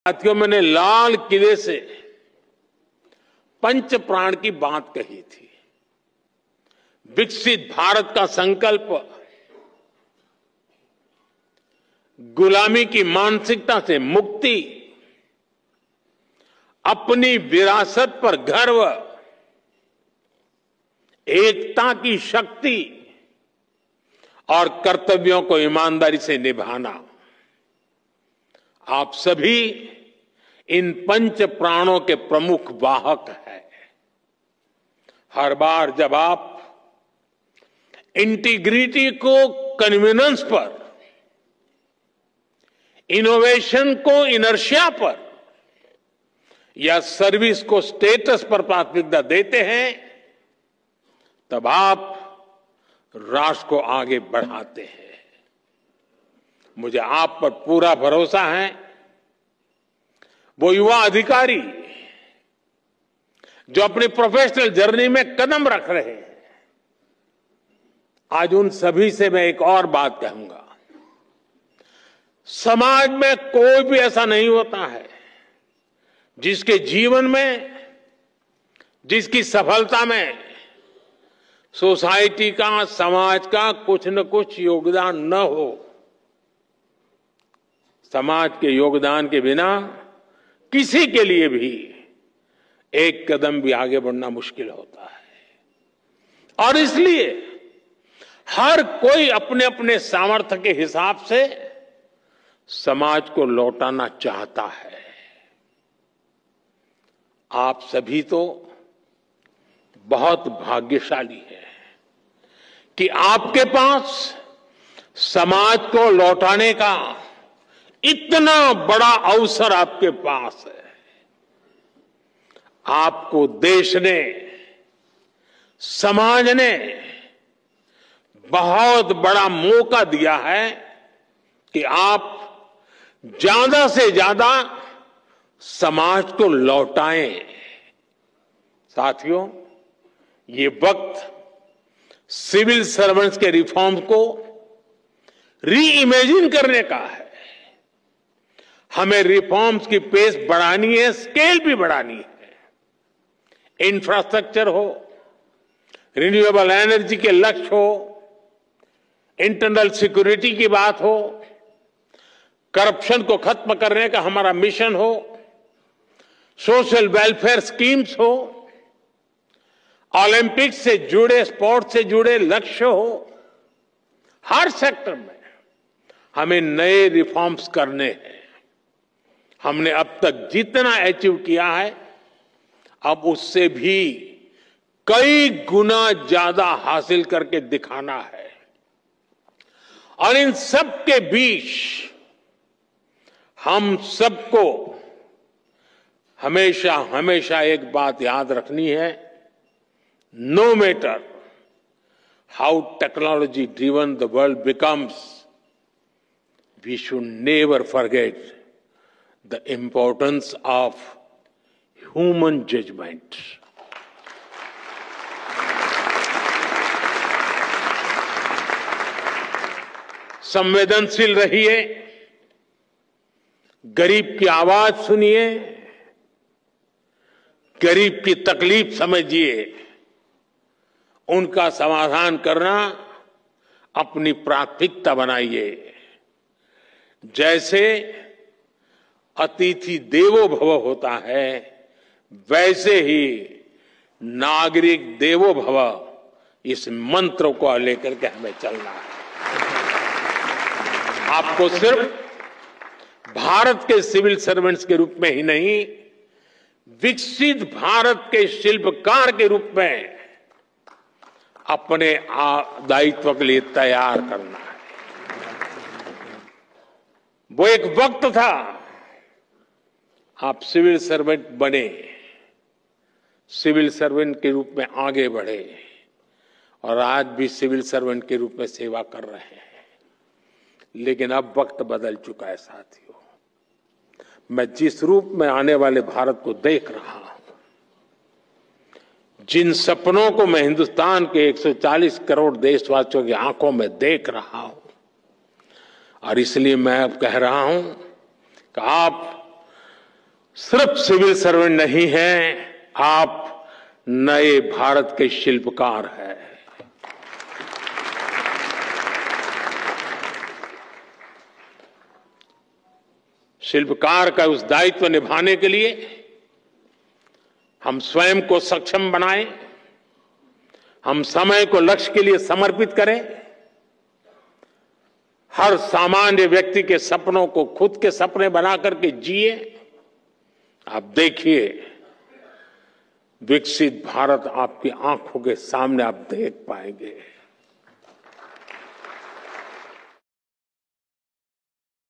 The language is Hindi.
साथियों, मैंने लाल किले से पंच प्राण की बात कही थी। विकसित भारत का संकल्प गुलामी की मानसिकता से मुक्ति, अपनी विरासत पर गर्व, एकता की शक्ति और कर्तव्यों को ईमानदारी से निभाना। आप सभी इन पंच प्राणों के प्रमुख वाहक हैं। हर बार जब आप इंटीग्रिटी को कन्वीनियंस पर, इनोवेशन को इनर्शिया पर या सर्विस को स्टेटस पर प्राथमिकता देते हैं, तब आप राष्ट्र को आगे बढ़ाते हैं। मुझे आप पर पूरा भरोसा है। वो युवा अधिकारी जो अपनी प्रोफेशनल जर्नी में कदम रख रहे हैं, आज उन सभी से मैं एक और बात कहूंगा। समाज में कोई भी ऐसा नहीं होता है जिसके जीवन में, जिसकी सफलता में सोसाइटी का, समाज का कुछ न कुछ योगदान न हो। समाज के योगदान के बिना किसी के लिए भी एक कदम भी आगे बढ़ना मुश्किल होता है। और इसलिए हर कोई अपने अपने सामर्थ्य के हिसाब से समाज को लौटाना चाहता है। आप सभी तो बहुत भाग्यशाली हैं कि आपके पास समाज को लौटाने का इतना बड़ा अवसर आपके पास है। आपको देश ने, समाज ने बहुत बड़ा मौका दिया है कि आप ज्यादा से ज्यादा समाज को लौटाएं। साथियों, ये वक्त सिविल सर्वेंट्स के रिफॉर्म को री इमेजिन करने का है। हमें रिफॉर्म्स की पेस बढ़ानी है, स्केल भी बढ़ानी है। इंफ्रास्ट्रक्चर हो, रिन्यूएबल एनर्जी के लक्ष्य हो, इंटरनल सिक्योरिटी की बात हो, करप्शन को खत्म करने का हमारा मिशन हो, सोशल वेलफेयर स्कीम्स हो, ओलंपिक्स से जुड़े, स्पोर्ट्स से जुड़े लक्ष्य हो। हर सेक्टर में हमें नए रिफॉर्म्स करने हैं। हमने अब तक जितना अचीव किया है, अब उससे भी कई गुना ज्यादा हासिल करके दिखाना है। और इन सब के बीच हम सबको हमेशा हमेशा एक बात याद रखनी है। No matter how technology driven the world becomes, we should never forget the importance of human judgment. संवेदनशील रहिए, गरीब की आवाज सुनिए, गरीब की तकलीफ समझिए, उनका समाधान करना अपनी प्राथमिकता बनाइए। जैसे अतिथि देवो भव होता है, वैसे ही नागरिक देवो भव, इस मंत्र को लेकर के हमें चलना है। आपको सिर्फ भारत के सिविल सर्वेंट्स के रूप में ही नहीं, विकसित भारत के शिल्पकार के रूप में अपने दायित्व के लिए तैयार करना है। वो एक वक्त था आप सिविल सर्वेंट बने, सिविल सर्वेंट के रूप में आगे बढ़े और आज भी सिविल सर्वेंट के रूप में सेवा कर रहे हैं। लेकिन अब वक्त बदल चुका है साथियों। मैं जिस रूप में आने वाले भारत को देख रहा हूं, जिन सपनों को मैं हिंदुस्तान के 140 करोड़ देशवासियों की आंखों में देख रहा हूं, और इसलिए मैं अब कह रहा हूं कि आप सिर्फ सिविल सर्वेंट नहीं हैं, आप नए भारत के शिल्पकार हैं। शिल्पकार का उस दायित्व निभाने के लिए हम स्वयं को सक्षम बनाएं, हम समय को लक्ष्य के लिए समर्पित करें, हर सामान्य व्यक्ति के सपनों को खुद के सपने बना करके जिए। आप देखिए, विकसित भारत आपकी आंखों के सामने आप देख पाएंगे।